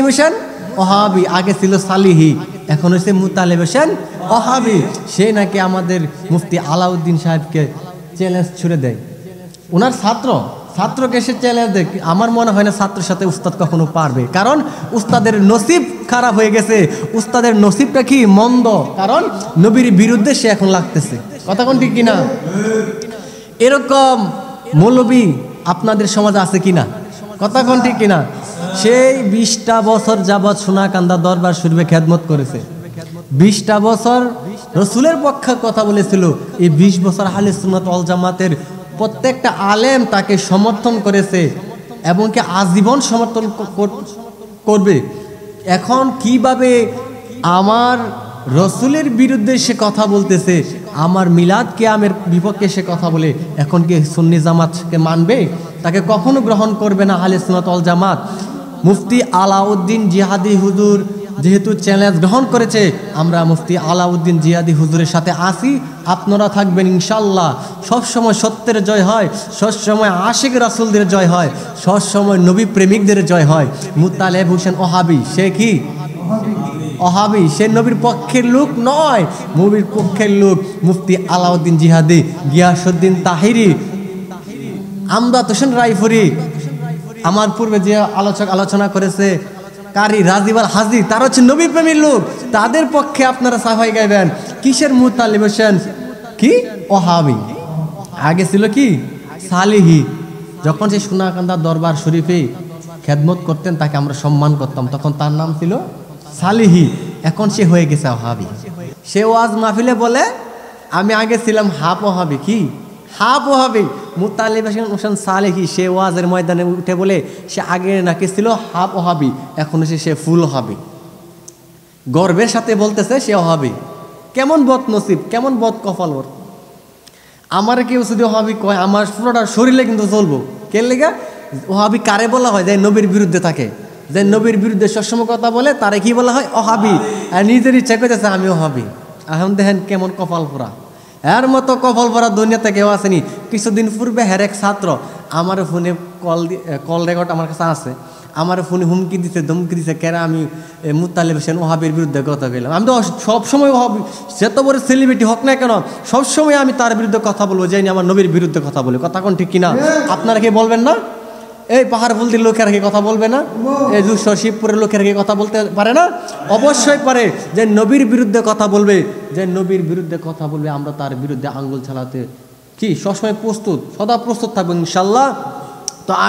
হোসেন ওহাবি, আগে ছিল সালিহি, এখন হচ্ছে মুতালেব হোসেন ওহাবি। সে নাকি আমাদের মুফতি আলাউদ্দিন সাহেবকে চ্যালেঞ্জ ছুড়ে দেয়। ওনার ছাত্রকে সে চ্যালেঞ্জ দেয়। আমার মনে হয় না ছাত্রের সাথে উস্তাদ কখনো পারবে, কারণ উস্তাদের নসিব খারাপ হয়ে গেছে। উস্তাদের নসিবটা কি মন্দ, কারণ নবীর বিরুদ্ধে সে এখন লাগতেছে। কথা কোন ঠিক কিনা? এরকম মৌলবী আপনাদের সমাজে আছে কিনা? কথা কোন ঠিক কিনা? সেই 20টা বছর যাবৎ সোনাকান্দা দরবার শরীফে খেদমত করেছে, 20টা বছর রসুলের পক্ষে কথা বলেছিল। এই 20 বছর আহলে সুন্নাত ওয়াল জামাতের প্রত্যেকটা আলেম তাকে সমর্থন করেছে এবং কি আজীবন সমর্থন করবে। এখন কিভাবে আমার রসুলের বিরুদ্ধে সে কথা বলতেছে, আমার মিলাদ কিয়ামের বিপক্ষে সে কথা বলে, এখন কি সুন্নি জামাতকে মানবে? তাকে কখনো গ্রহণ করবে না আহলে সুন্নাত ওয়াল জামাত। মুফতি আলাউদ্দিন জিহাদি হুজুর যেহেতু চ্যালেঞ্জ গ্রহণ করেছে, আমরা মুফতি আলাউদ্দিন জিহাদি হুজুরের সাথে আসি। আপনারা থাকবেন ইনশাল্লাহ। সবসময় সত্যের জয় হয়, সবসময় আশিক রাসূলদের জয় হয়, সবসময় নবী প্রেমিকদের জয় হয়। মুতালেব হোসেন ওহাবি, সে কি ওহাবি? সে নবীর পক্ষের লোক নয়, নবীর পক্ষের লোক মুফতি আলাউদ্দিন জিহাদি, গিয়াসউদ্দিন তাহিরি, আমদাদ হোসেন রায়পুরি, আমার পূর্বে যে আলোচনা করেছে কারি রাজীব আল হাজি, তারা হচ্ছে নবী প্রেমীর লোক। তাদের পক্ষে আপনারা সাফাই গাইবেন। কিসের মুতালিব হোসেন কি ওহাবি? আগে ছিল কি সালিহি। যখন সে সোনাকান্দা দরবার শরীফে খেদমত করতেন, তাকে আমরা সম্মান করতাম, তখন তার নাম ছিল সালিহি। এখন সে হয়ে গেছে ওহাবি। সে ওয়াজ মাহফিলে বলে আমি আগে ছিলাম হাফ ওহাবি। কি হাফ ওহাবি? মুতালিব হোসেন সালেহি সে ওয়াজের ময়দানে উঠে বলে সে আগে নাকি ছিল হাফ ওহাবি, এখন সে ফুল ওহাবি। গর্বের সাথে বলতেছে সে ওহাবি। কেমন বদ নসিব, কেমন বদ কপাল ওর। আমার কেউ যদি ওহাবি কয়, আমার পুরোটা শরীরে কিন্তু চলবো। কে লেগা? ওহাবি কারে বলা হয়? যে নবীর বিরুদ্ধে থাকে, যে নবীর বিরুদ্ধে সবসময় কথা বলে, তারে কি বলা হয়? ওহাবি। আর নিজের ইচ্ছা করতেছে আমি ওহাবি। এখন দেখেন কেমন কপাল পোড়া। এর মতো কপাল ভরা দুনিয়াতে কেউ আসেনি। কিছুদিন পূর্বে হের এক ছাত্র আমার ফোনে কল রেকর্ড আমার কাছে আছে, আমার ফোনে হুমকি দিছে, ধমকি দিছে, কেন আমি মুতালিব হোসেন ওহাবির বিরুদ্ধে কথা বললাম। আমি তো সবসময় ওহাবি, সে তো বড় সেলিব্রিটি হোক না কেন, সবসময় আমি তার বিরুদ্ধে কথা বলবো, যাইনি আমার নবীর বিরুদ্ধে কথা বলি। কথা কোন ঠিক কিনা? আপনারা কি বলবেন না? এই পাহাড় ফুলদির লোকেরা কি কথা বলবে না? এই যুগসর শিবপুরের লোকেরা কি কথা বলতে পারে না? অবশ্যই পারে। যে নবীর বিরুদ্ধে কথা বলবে, যে নবীর বিরুদ্ধে কথা বলবে, আমরা তার বিরুদ্ধে আঙ্গুল চালাতে কি সবসময় প্রস্তুত, সদা প্রস্তুত থাকবো ইনশাল্লাহ। তো আমি